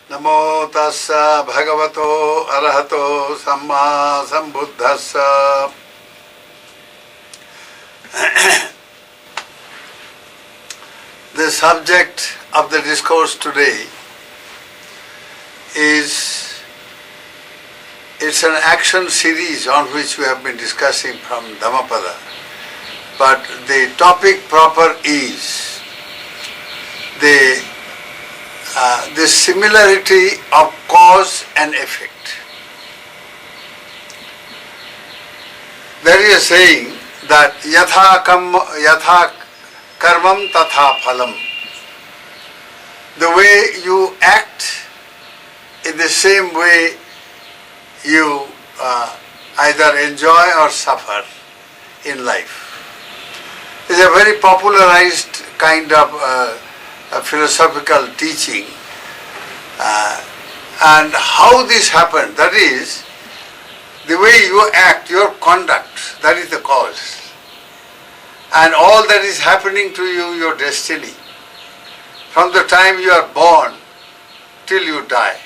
Namo tassa bhagavato arahato samma sambuddhassa. The subject of the discourse today it's an action series on which we have been discussing from Dhammapada. But the topic proper is the similarity of cause and effect. There is a saying that yatha karmam tatha phalam. The way you act, in the same way you either enjoy or suffer in life. It's a very popularized kind of a philosophical teaching, and how this happened, that is, the way you act, your conduct, that is the cause. And all that is happening to you, your destiny, from the time you are born till you die,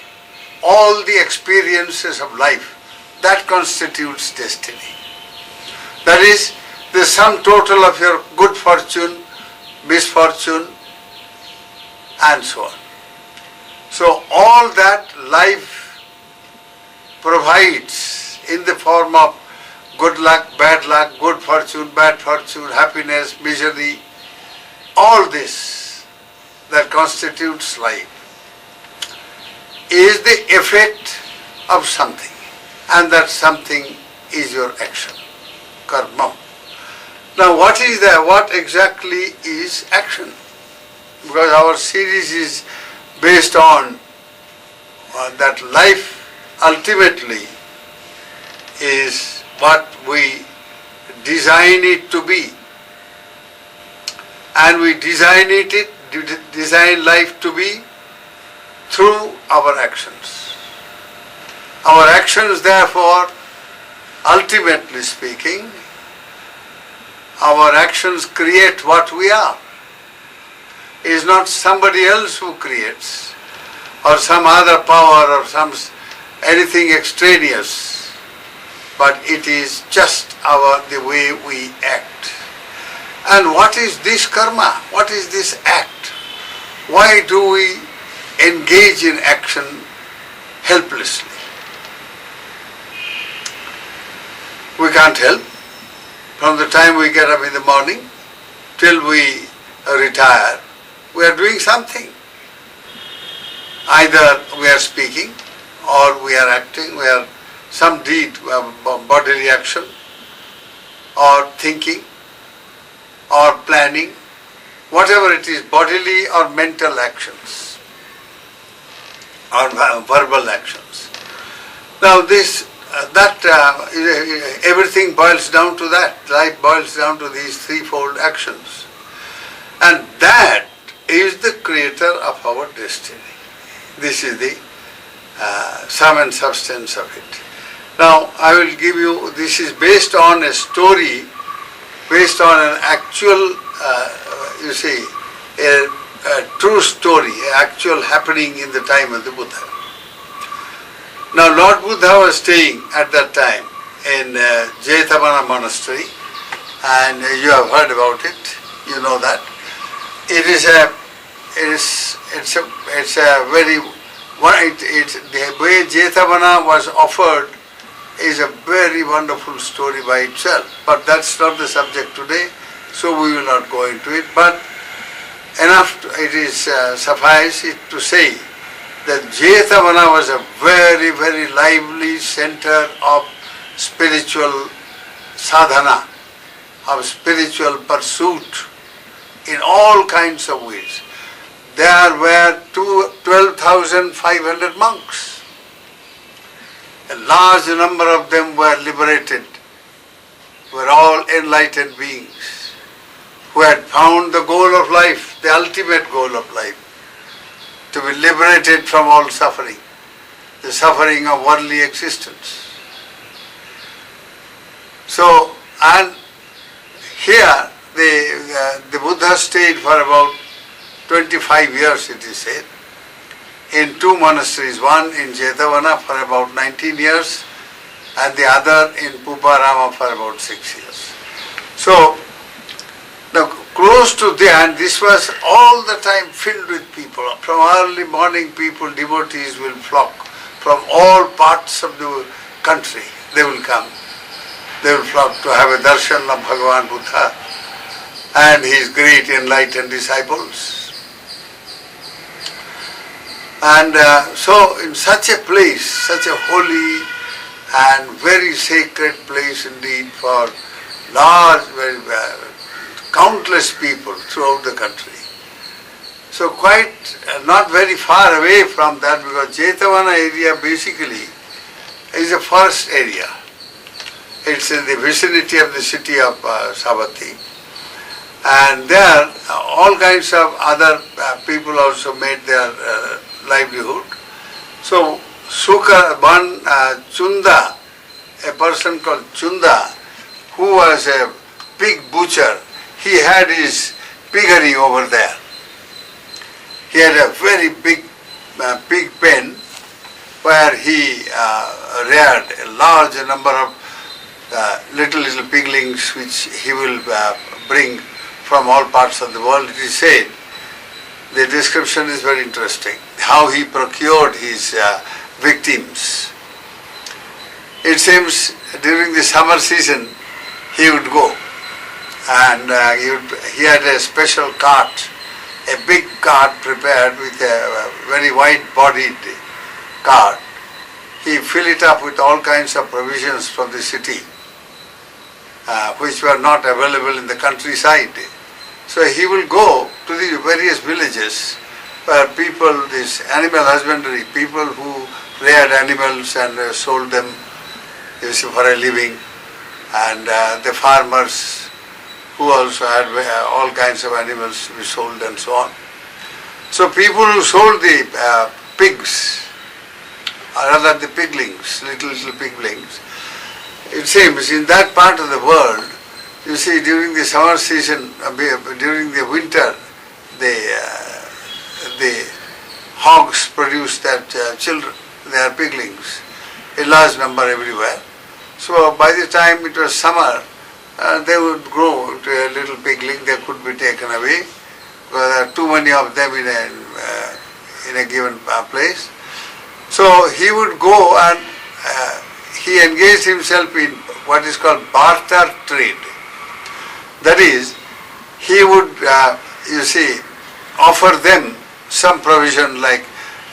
all the experiences of life, that constitutes destiny. That is the sum total of your good fortune, misfortune, and so on. So all that life provides in the form of good luck, good fortune, bad fortune, happiness, misery, all this that constitutes life is the effect of something, and that something is your action, karma. Now what exactly is action? Because our series is based on that life ultimately is what we design it to be. And we design life to be through our actions. Our actions, therefore, ultimately speaking, our actions create what we are. It is not somebody else who creates, or some other power, or anything extraneous, but it is just the way we act. And what is this karma? What is this act? Why do we engage in action helplessly? We can't help. From the time we get up in the morning till we retire, we are doing something. Either we are speaking, or we are acting, we are some deed, bodily action, or thinking, or planning, whatever it is, bodily or mental actions, or verbal actions. Now everything boils down to that. Life boils down to these threefold actions. And that is the creator of our destiny. This is the sum and substance of it. Now I will give you, this is based on a story, based on an actual, a true story, actual happening in the time of the Buddha. Now Lord Buddha was staying at that time in Jetavana monastery, and you have heard about it, you know that. The way Jetavana was offered is a very wonderful story by itself. But that's not the subject today, so we will not go into it. But suffice it to say that Jetavana was a very, very lively center of spiritual sadhana, of spiritual pursuit in all kinds of ways. There were 12,500 monks. A large number of them were liberated, were all enlightened beings who had found the goal of life, the ultimate goal of life, to be liberated from all suffering, the suffering of worldly existence. So, and here the Buddha stayed for about 25 years, it is said, in two monasteries, one in Jetavana for about 19 years and the other in Puparama for about 6 years. So, now close to there, and this was all the time filled with people. From early morning people, devotees will flock from all parts of the country. They will come. They will flock to have a darshan of Bhagavan Buddha and his great enlightened disciples. And so in such a place, such a holy and very sacred place indeed for large, very countless people throughout the country. So quite not very far away from that, because Jetavana area basically is a forest area. It's in the vicinity of the city of Savatthi. And there all kinds of other people also made their livelihood. So Chunda, a person called Chunda, who was a pig butcher, he had his piggery over there. He had a very big pig pen where he reared a large number of little piglings which he will bring from all parts of the world. It is said, the description is very interesting, how he procured his victims. It seems during the summer season he would go and he had a special cart, a big cart prepared with a very wide-bodied cart. He filled it up with all kinds of provisions from the city which were not available in the countryside. So he will go to the various villages where people, this animal husbandry, people who reared animals and sold them for a living, and the farmers who also had all kinds of animals to be sold and so on. So people who sold the pigs, or rather the piglings, little piglings, it seems in that part of the world, you see, during the summer season, during the winter, the hogs produce their children, their piglings, a large number everywhere. So by the time it was summer, they would grow to a little pigling, they could be taken away, because there are too many of them in a given place. So he would go and he engaged himself in what is called barter trade. That is, he would, offer them some provision like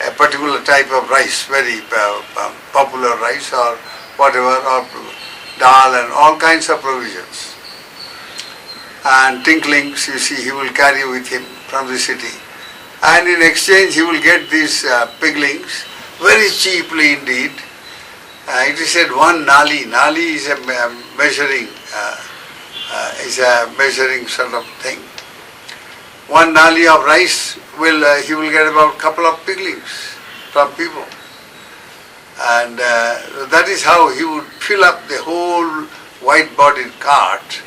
a particular type of rice, very popular rice or whatever, or dal and all kinds of provisions. And tinklings, he will carry with him from the city. And in exchange he will get these piglings very cheaply indeed. It is said one nali. Nali is a measuring sort of thing. One nali of rice he will get about a couple of piglings from people. And that is how he would fill up the whole wide-bodied cart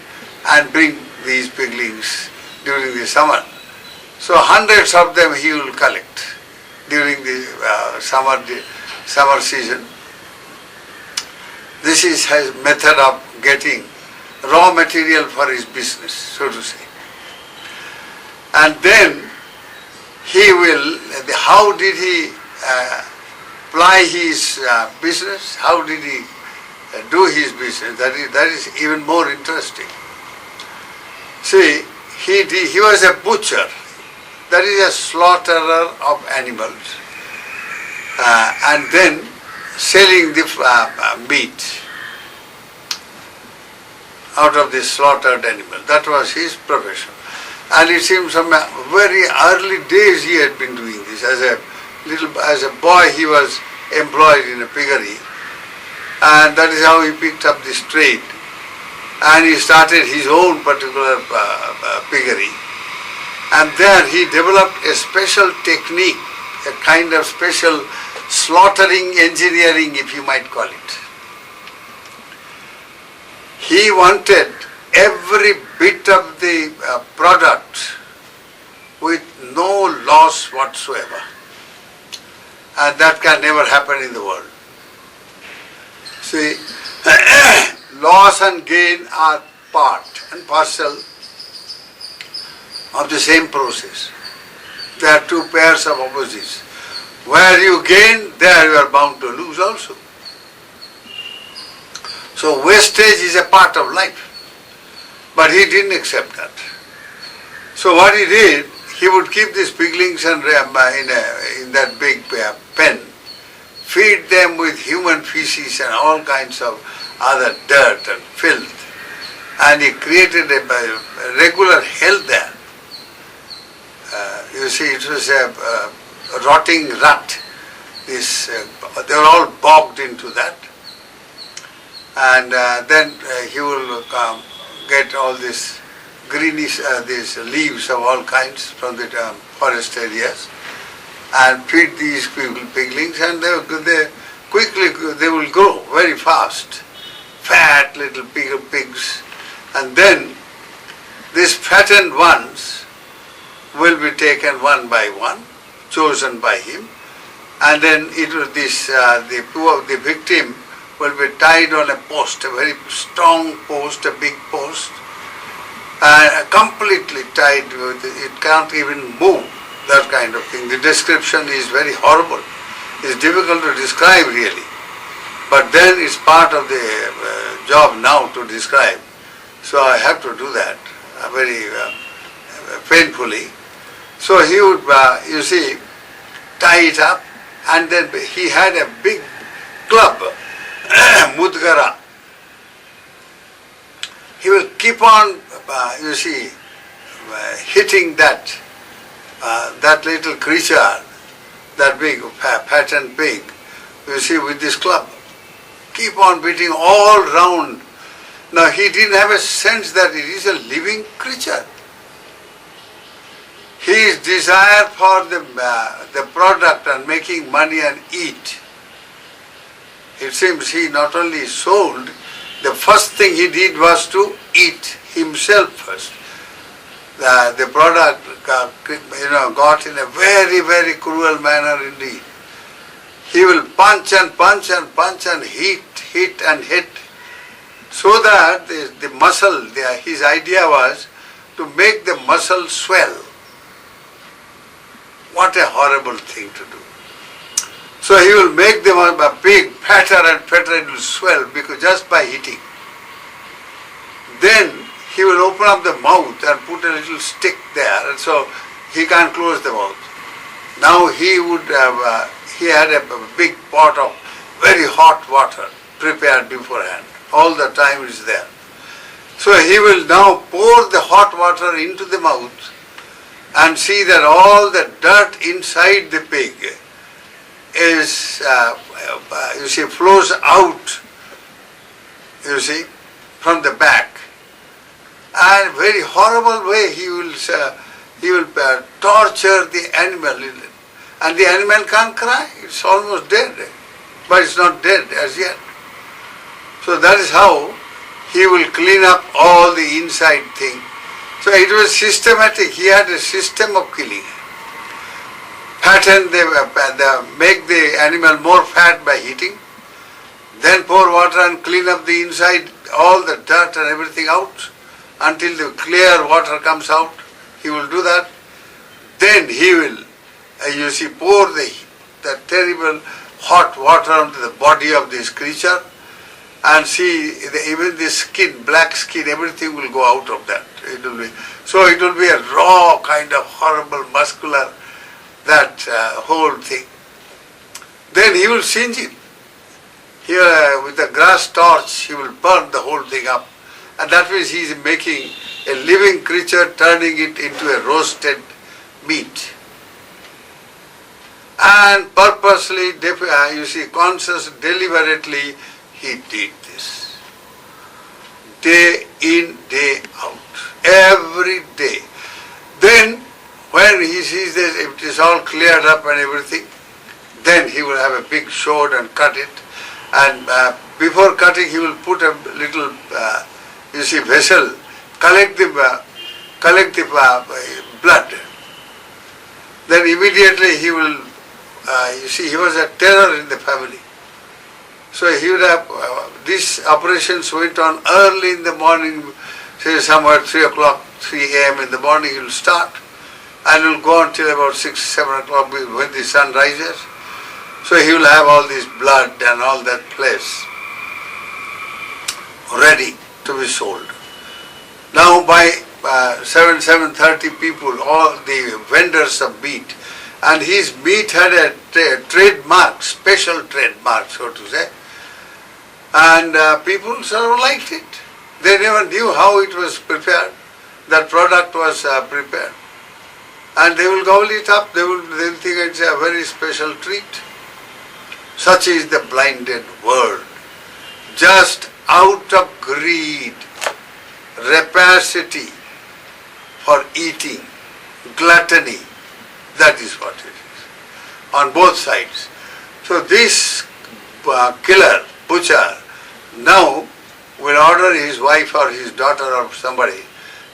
and bring these piglings during the summer. So hundreds of them he will collect during the summer season. This is his method of getting raw material for his business, so to say. And then he will, how did he ply his business? How did he do his business? That is even more interesting. See, he was a butcher, that is a slaughterer of animals, and then selling the meat out of the slaughtered animal. That was his profession. And it seems from very early days he had been doing this. As a boy he was employed in a piggery, and that is how he picked up this trade. And he started his own particular piggery. And there he developed a special technique, a kind of special slaughtering engineering, if you might call it. He wanted every bit of the product with no loss whatsoever. and that can never happen in the world. See, loss and gain are part and parcel of the same process. They are two pairs of opposites. Where you gain, there you are bound to lose also. So wastage is a part of life. But he didn't accept that. So what he did, he would keep these piglings and in that big pen, feed them with human feces and all kinds of other dirt and filth. And he created a regular hell there. You see, it was a rotting rut. They were all bogged into that. And then he will get all this greenish, these leaves of all kinds from the forest areas and feed these piglings, and they quickly they will grow very fast. Fat little pigs. And then these fattened ones will be taken one by one, chosen by him, and then the victim will be tied on a post, a very strong post, a big post, completely tied with it can't even move, that kind of thing. The description is very horrible. It's difficult to describe really, but then it's part of the job now to describe. So I have to do that very painfully. So he would, you see, tie it up, and then he had a big club, mudgara. He will keep on, you see, hitting that little creature, that big fattened pig, you see, with this club. Keep on beating all round. Now he didn't have a sense that it is a living creature. His desire for the product and making money and eat. It seems he not only sold, the first thing he did was to eat himself first. The product got in a very, very cruel manner indeed. He will punch and punch and punch and hit and hit, so that the muscle, his idea was to make the muscle swell. What a horrible thing to do. So he will make them a pig fatter and fatter, it will swell because just by hitting. Then he will open up the mouth and put a little stick there, and so he can't close the mouth. Now he had a big pot of very hot water prepared beforehand. All the time is there. So he will now pour the hot water into the mouth and see that all the dirt inside the pig is, you see, flows out, you see, from the back. And very horrible way he will torture the animal, and the animal can't cry. It's almost dead, but it's not dead as yet. So that is how he will clean up all the inside thing. So it was systematic. He had a system of killing. Fatten, make the animal more fat by heating, then pour water and clean up the inside, all the dirt and everything out, until the clear water comes out. He will do that. Then he will, you see, pour the terrible hot water onto the body of this creature, and see, even the skin, black skin, everything will go out of that. It will be a raw kind of horrible muscular, that whole thing. Then he will singe it. Here with a grass torch, he will burn the whole thing up. And that means he is making a living creature, turning it into a roasted meat. And purposely, you see, conscious, deliberately, he did this. Day in, day out. Every day. Then, when he sees that it is all cleared up and everything, then he will have a big sword and cut it. And before cutting, he will put a little, you see, vessel, collect the blood. Then immediately he will you see, he was a terror in the family. So he would have, these operations went on early in the morning, say somewhere 3 o'clock, 3 a.m. in the morning he will start, and will go on till about 6, 7 o'clock when the sun rises. So he will have all this blood and all that place ready to be sold. Now by 7:30 people, all the vendors of meat, and his meat had a trademark, special trademark, so to say, and people sort of liked it. They never knew how it was prepared. That product was prepared. And they will gobble it up, they'll think it's a very special treat. Such is the blinded world. Just out of greed, rapacity for eating, gluttony, that is what it is, on both sides. So this killer, butcher, now will order his wife or his daughter or somebody,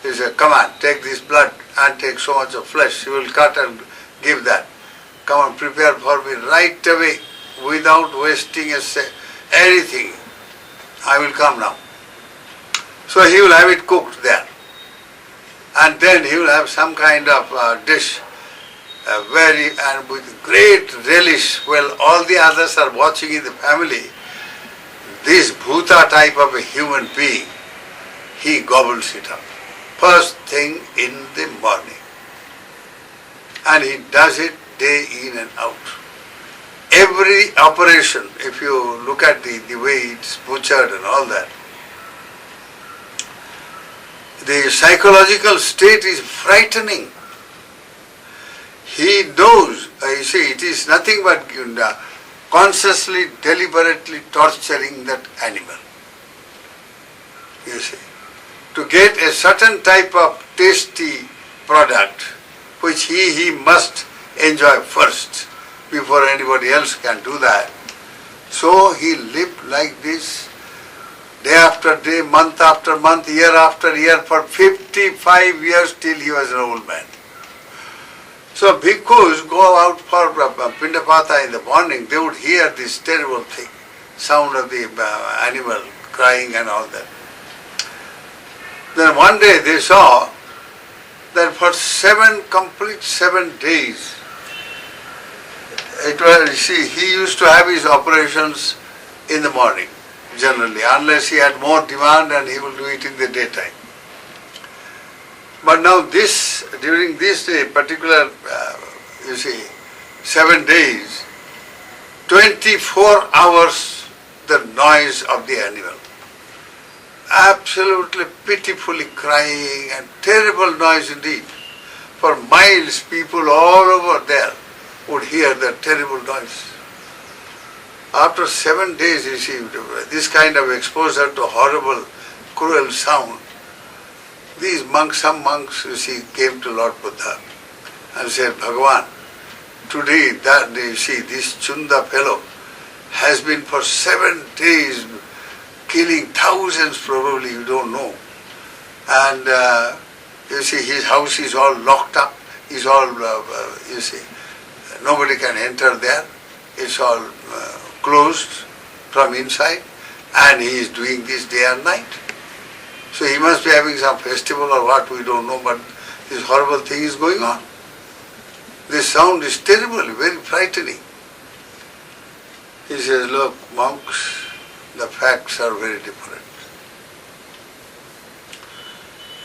he says, come on, take this blood and take so much of flesh. He will cut and give that. Come on, prepare for me right away without wasting anything. I will come now. So he will have it cooked there. And then he will have some kind of dish, and with great relish, while all the others are watching in the family, this bhuta type of a human being, he gobbles it up. First thing in the morning. And he does it day in and out. Every operation, if you look at the way it's butchered and all that, the psychological state is frightening. He knows, you see, it is nothing but consciously, deliberately torturing that animal. You see, to get a certain type of tasty product, which he must enjoy first before anybody else can do that. So he lived like this day after day, month after month, year after year for 55 years till he was an old man. So bhikkhus go out for pindapata in the morning, they would hear this terrible thing, sound of the animal crying and all that. Then one day they saw that for 7 days, it was, you see, he used to have his operations in the morning, generally, unless he had more demand and he will do it in the daytime. But now during this particular, 7 days, 24 hours the noise of the animal. Absolutely pitifully crying and terrible noise indeed. For miles people all over there would hear that terrible noise. After 7 days, you see, this kind of exposure to horrible, cruel sound, some monks, you see, came to Lord Buddha and said, Bhagavan, today you see, this Chunda fellow has been for 7 days killing thousands probably, you don't know. And you see, his house is all locked up, is all, you see, nobody can enter there. It's all closed from inside, and he is doing this day and night. So he must be having some festival or what, we don't know, but this horrible thing is going on. This sound is terrible, very frightening. He says, look, monks, the facts are very different.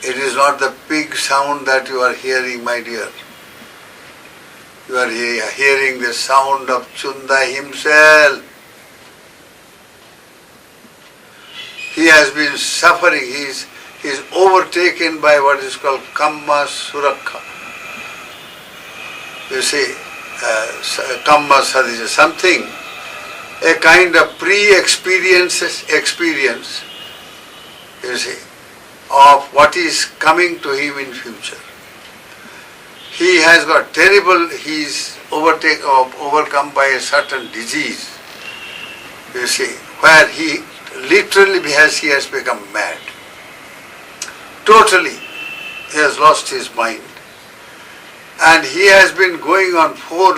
It is not the pig sound that you are hearing, my dear. You are hearing the sound of Chunda himself. He has been suffering. He is overtaken by what is called Kamma Surakha. You see, Kamma Sadhya, something, a kind of pre-experience, you see, of what is coming to him in future. He has got terrible, he is overcome by a certain disease, you see, where he literally he has become mad. Totally, he has lost his mind. And he has been going on four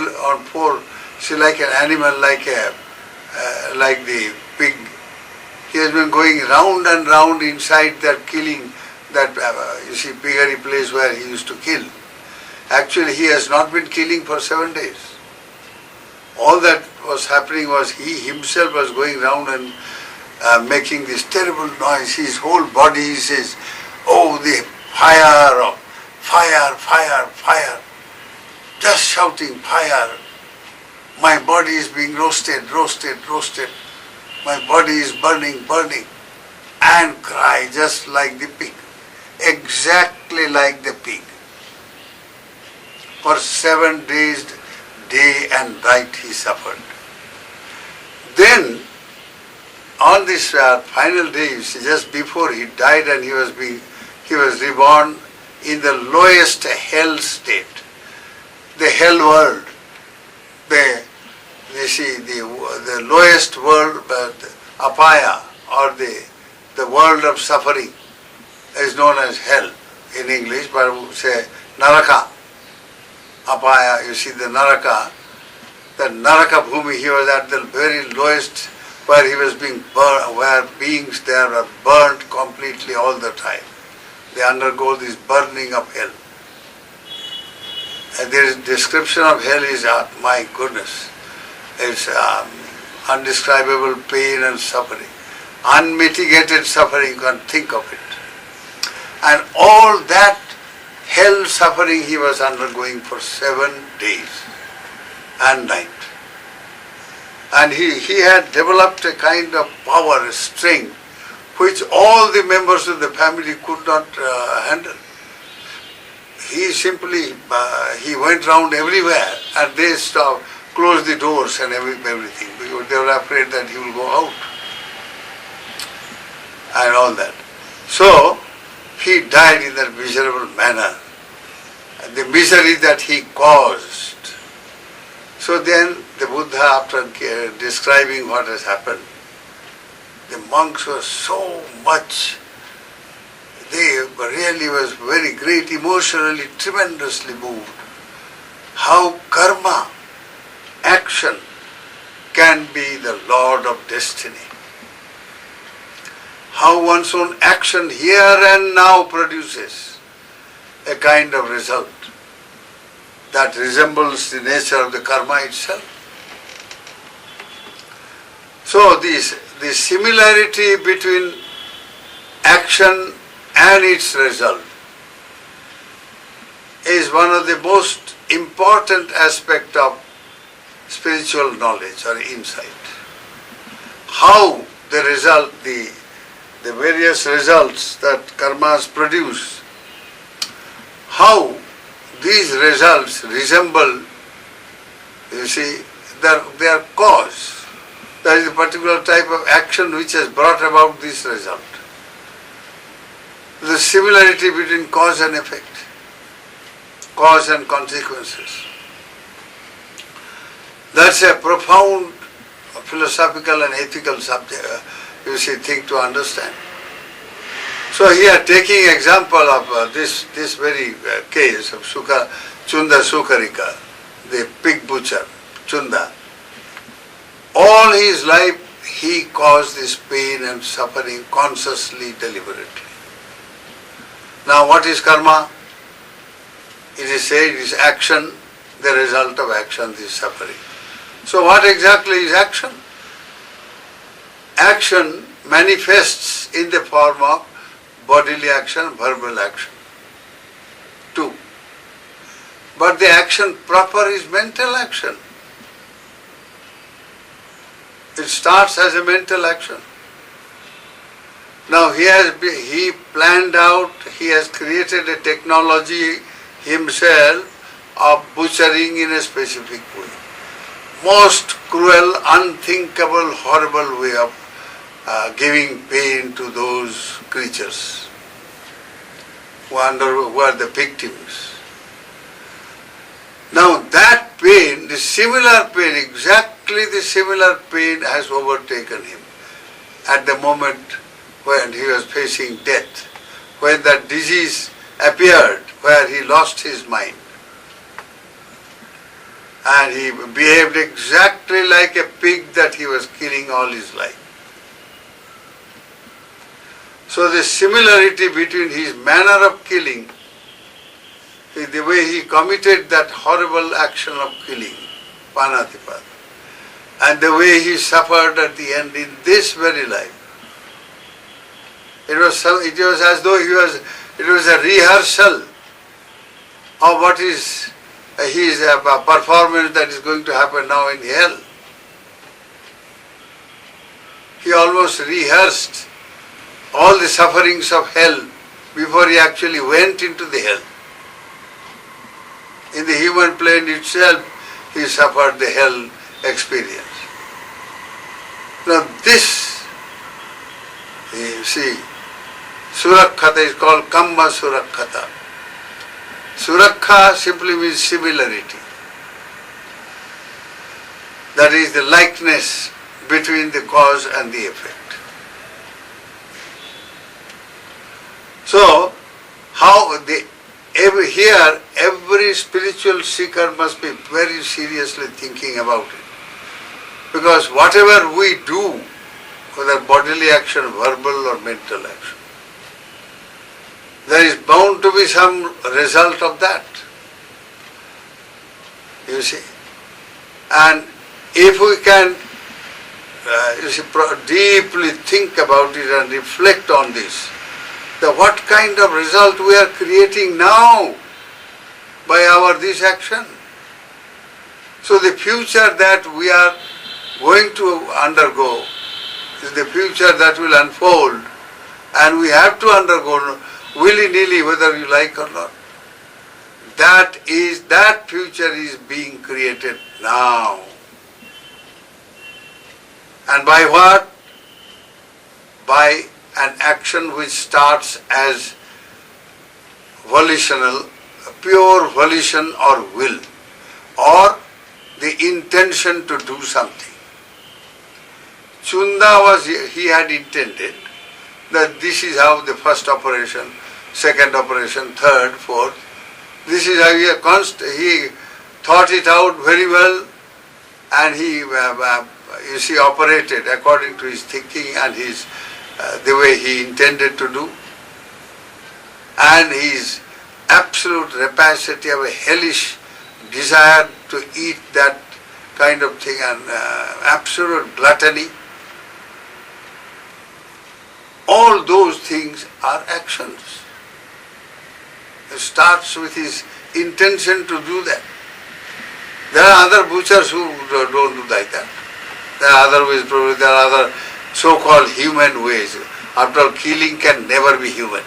See, like an animal, like the pig, he has been going round and round inside that killing, that you see, piggery place where he used to kill. Actually, he has not been killing for 7 days. All that was happening was he himself was going round and making this terrible noise. His whole body, he says, oh, the fire, fire, fire, fire. Just shouting, fire. My body is being roasted, roasted, roasted. My body is burning, burning. And cry just like the pig. Exactly like the pig. For 7 days, day and night he suffered. Then, on this final day, just before he died and he was reborn in the lowest hell state, the hell world. The lowest world, apaya, or the world of suffering, is known as hell in English, but we say naraka. Apaya, you see the naraka bhumi, he was at the very lowest, where he was being burned, where beings there are burnt completely all the time. They undergo this burning of hell. And there is description of hell is, my goodness, it's undescribable pain and suffering. Unmitigated suffering, you can think of it. And all that hell suffering he was undergoing for 7 days and night. And he had developed a kind of power, strength, which all the members of the family could not handle. He simply, he went round everywhere and they closed the doors and everything because they were afraid that he will go out and all that. So, he died in that miserable manner. The misery that he caused. So then the Buddha, after describing what has happened, the monks were so much, they really was very great, emotionally, tremendously moved. How karma, action, can be the lord of destiny. How one's own action here and now produces a kind of result that resembles the nature of the karma itself. So the similarity between action and its result is one of the most important aspects of spiritual knowledge or insight. How the result, the various results that karmas produce, how these results resemble, you see, their cause. There is a particular type of action which has brought about this result. The similarity between cause and effect, cause and consequences. That's a profound philosophical and ethical subject, you see, thing to understand. So here, taking example of this very case of Chunda Sukarika, the pig butcher, Chunda. All his life he caused this pain and suffering consciously, deliberately. Now what is karma? It is said it is action, the result of action is suffering. So what exactly is action? Action manifests in the form of bodily action, verbal action. 2. But the action proper is mental action. It starts as a mental action. Now he planned out, he has created a technology himself of butchering in a specific way. Most cruel, unthinkable, horrible way of giving pain to those creatures who are the victims. Now that pain, the similar pain, exactly the similar pain has overtaken him at the moment when he was facing death, when that disease appeared, where he lost his mind. and he behaved exactly like a pig that he was killing all his life. So the similarity between his manner of killing, the way he committed that horrible action of killing, Panatipada, and the way he suffered at the end in this very life. It was as though it was a rehearsal of what is his performance that is going to happen now in hell. He almost rehearsed all the sufferings of hell before he actually went into the hell. In the human plane itself, he suffered the hell experience. Now this, you see, Surakkata is called Kamma Surakkata. Surakha simply means similarity. That is the likeness between the cause and the effect. So, every spiritual seeker must be very seriously thinking about it. Because whatever we do, whether bodily action, verbal or mental action, there is bound to be some result of that. You see. And if we can deeply think about it and reflect on this, that what kind of result we are creating now by our this action. So the future that we are going to undergo is the future that will unfold, and we have to undergo willy-nilly whether you like or not. That future is being created now. And by what? By an action which starts as volitional, pure volition or will, or the intention to do something. Chunda he had intended that this is how the first operation, second operation, third, fourth, this is how he thought it out very well, and he operated according to his thinking and his the way he intended to do, and his absolute rapacity of a hellish desire to eat that kind of thing, and absolute gluttony. All those things are actions. It starts with his intention to do that. There are other butchers who don't do like that. There are other ways, probably there are other so-called human ways. After all, killing can never be human.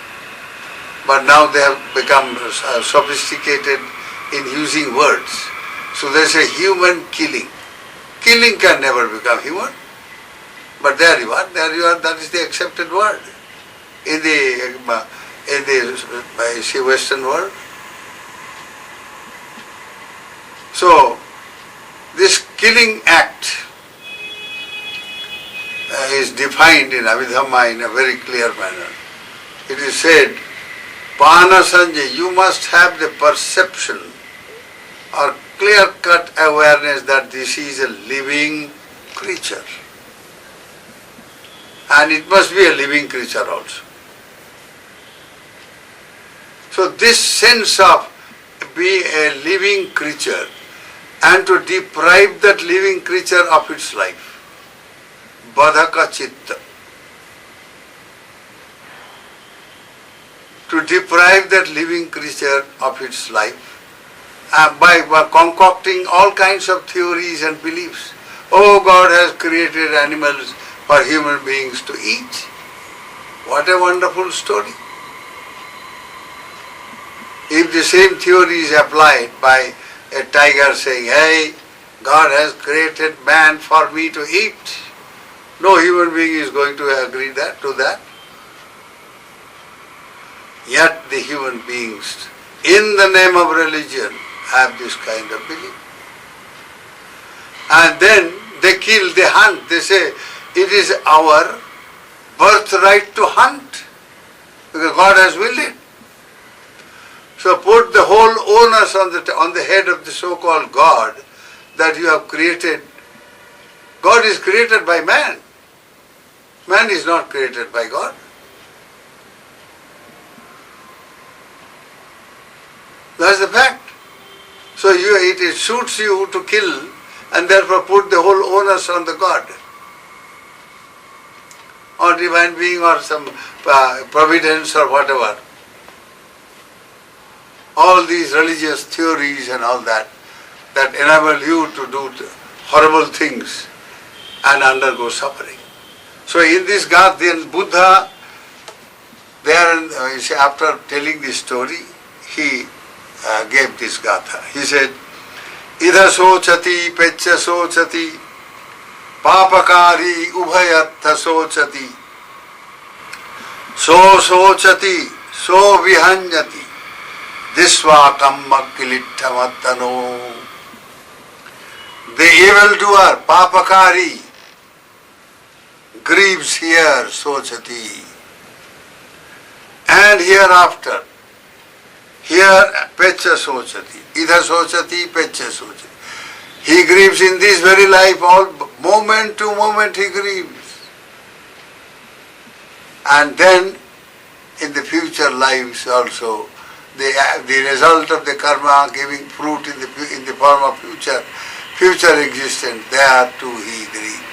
But now they have become sophisticated in using words. So they say human killing. Killing can never become human. But there you are, that is the accepted word in the Western world. So, this killing act is defined in Abhidhamma in a very clear manner. It is said, Pana Sanjay, you must have the perception or clear-cut awareness that this is a living creature. And it must be a living creature also. So this sense of being a living creature and to deprive that living creature of its life, Badhaka Chitta, to deprive that living creature of its life by concocting all kinds of theories and beliefs. Oh, God has created animals for human beings to eat. What a wonderful story. If the same theory is applied by a tiger saying, hey, God has created man for me to eat, no human being is going to agree to that. Yet the human beings, in the name of religion, have this kind of belief. And then they kill, they hunt, they say, it is our birthright to hunt, because God has willed it. So put the whole onus on the head of the so-called God, that you have created. God is created by man. Man is not created by God. That's the fact. So it suits you to kill and therefore put the whole onus on the God or divine being or some providence or whatever. All these religious theories and all that enable you to do horrible things and undergo suffering. So in this Gatha, Buddha, after telling this story, he gave this Gatha. He said, Idha sochati pecha sochati papakari ubhayatha sochati so sochati so vihanjati disva kamma kilittamattano. The evildoer, papakari, grieves here, sochati, and hereafter. Here, pecha sochati, idha sochati, pecha sochati. He grieves in this very life, all moment to moment he grieves. And then, in the future lives also, the result of the karma giving fruit in the form of future existence, there too he grieves.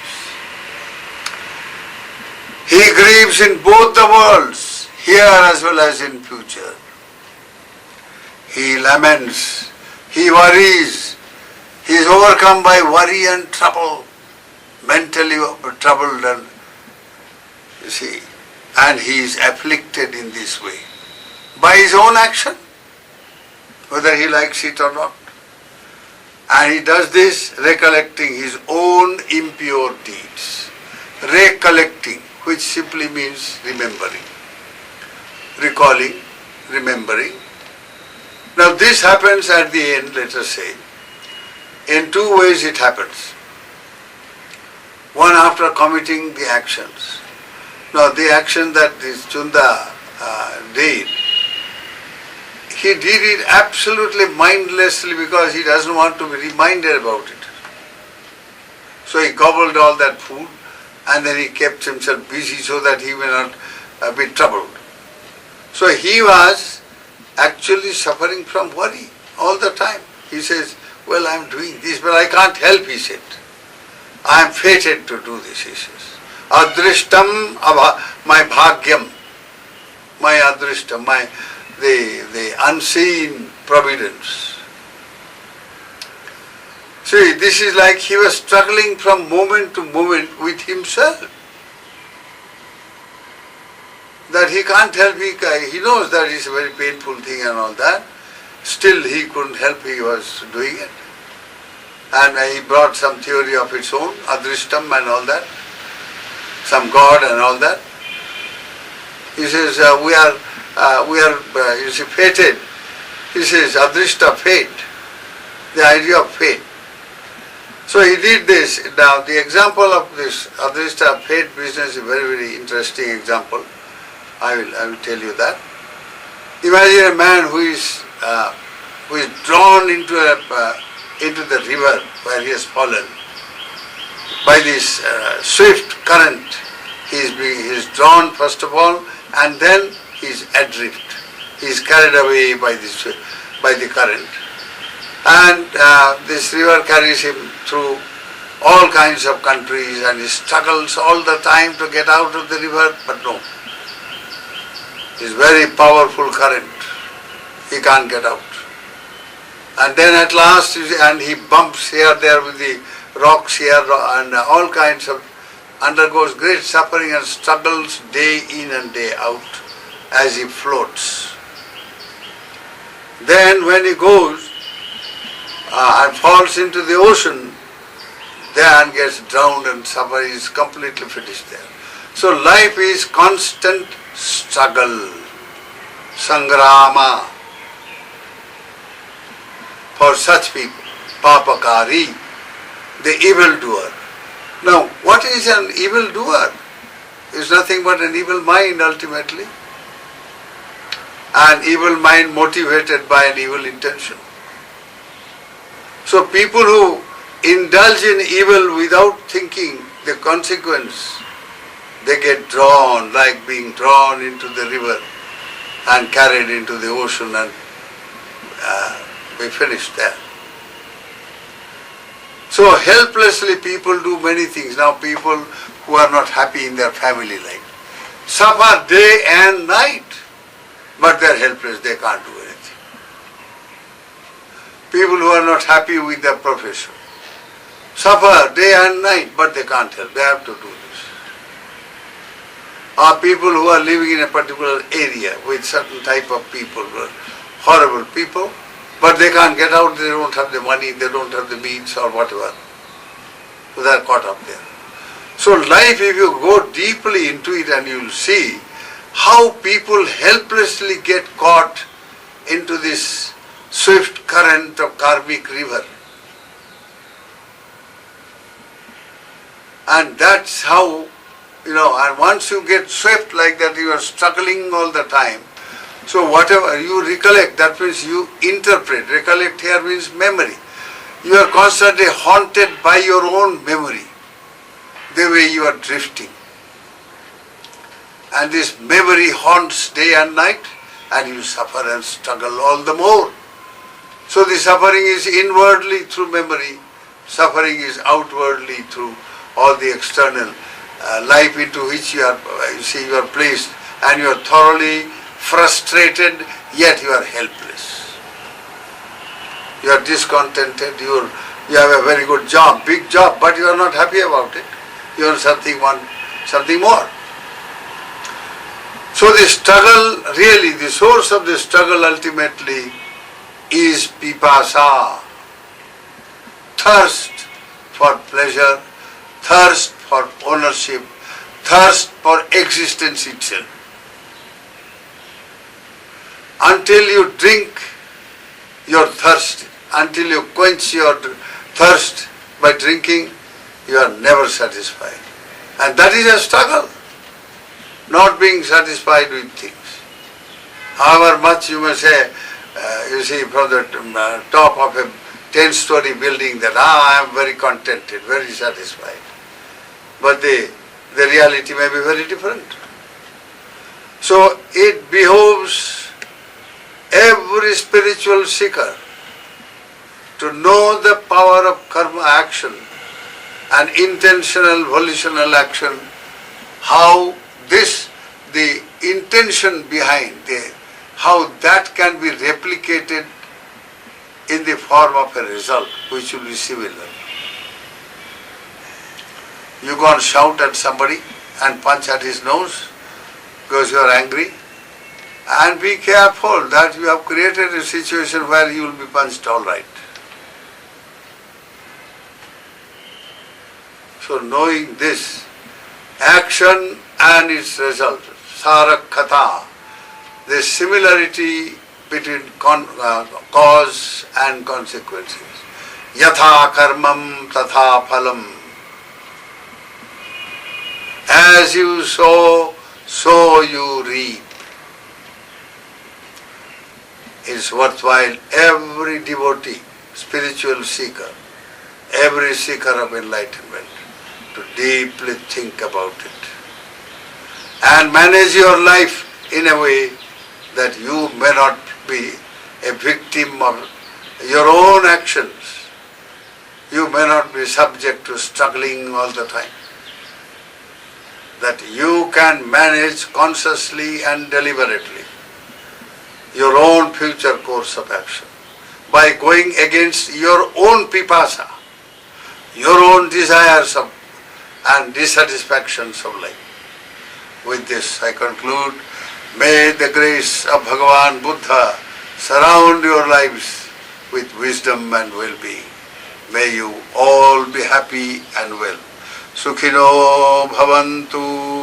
He grieves in both the worlds, here as well as in future. He laments, he worries, he is overcome by worry and trouble, mentally troubled and he is afflicted in this way by his own action, whether he likes it or not. And he does this recollecting his own impure deeds. Recollecting, which simply means remembering. Recalling, remembering. Now this happens at the end, let us say. In two ways it happens. One after committing the actions. Now the action that this Chunda did, he did it absolutely mindlessly because he doesn't want to be reminded about it. So he gobbled all that food and then he kept himself busy so that he may not be troubled. So he was actually suffering from worry all the time. He says, well, I am doing this, but I can't help, he said. I am fated to do this, he says. Adrishtam, my bhagyam, my adrishtam, the unseen providence. See, this is like he was struggling from moment to moment with himself. That he can't help, he knows that it's a very painful thing and all that. Still he couldn't help, he was doing it. And he brought some theory of its own, adrishtam and all that, some God and all that. He says, we are fated. He says, adrishta, fate, the idea of fate. So he did this. Now the example of this adrishta fate business is a very, very interesting example. I will tell you that. Imagine a man who is drawn into the river where he has fallen by this swift current. He is drawn first of all, and then he is adrift. He is carried away by the current, and this river carries him through all kinds of countries, and he struggles all the time to get out of the river, but no. It's very powerful current. He can't get out. And then at last, and he bumps here, there with the rocks here, and all kinds of, undergoes great suffering and struggles day in and day out as he floats. Then when he goes and falls into the ocean, there and gets drowned and suffers, he is completely finished there. So life is constant struggle, sangrama, for such people, papakari, the evildoer. Now, what is an evildoer? It's nothing but an evil mind ultimately. An evil mind motivated by an evil intention. So people who indulge in evil without thinking the consequence, they get drawn, like being drawn into the river and carried into the ocean and be finished there. So helplessly people do many things. Now people who are not happy in their family life suffer day and night, but they are helpless, they can't do anything. People who are not happy with their profession suffer day and night, but they can't help, they have to do this. Or people who are living in a particular area with certain type of people, horrible people, but they can't get out, they don't have the money, they don't have the means or whatever. So they are caught up there. So life, if you go deeply into it, and you will see how people helplessly get caught into this swift current of karmic river. And that's how, and once you get swept like that, you are struggling all the time. So whatever you recollect, that means you interpret. Recollect here means memory. You are constantly haunted by your own memory, the way you are drifting. And this memory haunts day and night, and you suffer and struggle all the more. So the suffering is inwardly through memory, suffering is outwardly through all the external life into which you are placed, and you are thoroughly frustrated, yet you are helpless. You are discontented, you have a very good job, big job, but you are not happy about it. You want something more. So the struggle, really, the source of the struggle ultimately is pipasa, thirst for pleasure, thirst for ownership, thirst for existence itself. Until you drink your thirst, until you quench your thirst by drinking, you are never satisfied. And that is a struggle, not being satisfied with things. However much you may say, from the top of a 10-story building that, I am very contented, very satisfied. But the reality may be very different. So it behoves every spiritual seeker to know the power of karma action and intentional volitional action, how the intention behind, how that can be replicated in the form of a result which will be similar. You go and shout at somebody and punch at his nose because you are angry, and be careful that you have created a situation where you will be punched all right. So knowing this, action and its result, sarakkata, the similarity between cause and consequences. Yatha karmam tatha phalam. As you sow, so you reap. It's worthwhile every devotee, spiritual seeker, every seeker of enlightenment to deeply think about it and manage your life in a way that you may not be a victim of your own actions. You may not be subject to struggling all the time. That you can manage consciously and deliberately your own future course of action by going against your own pipasa, your own desires and dissatisfactions of life. With this I conclude. May the grace of Bhagavan Buddha surround your lives with wisdom and well-being. May you all be happy and well. Sukhino bhavantu.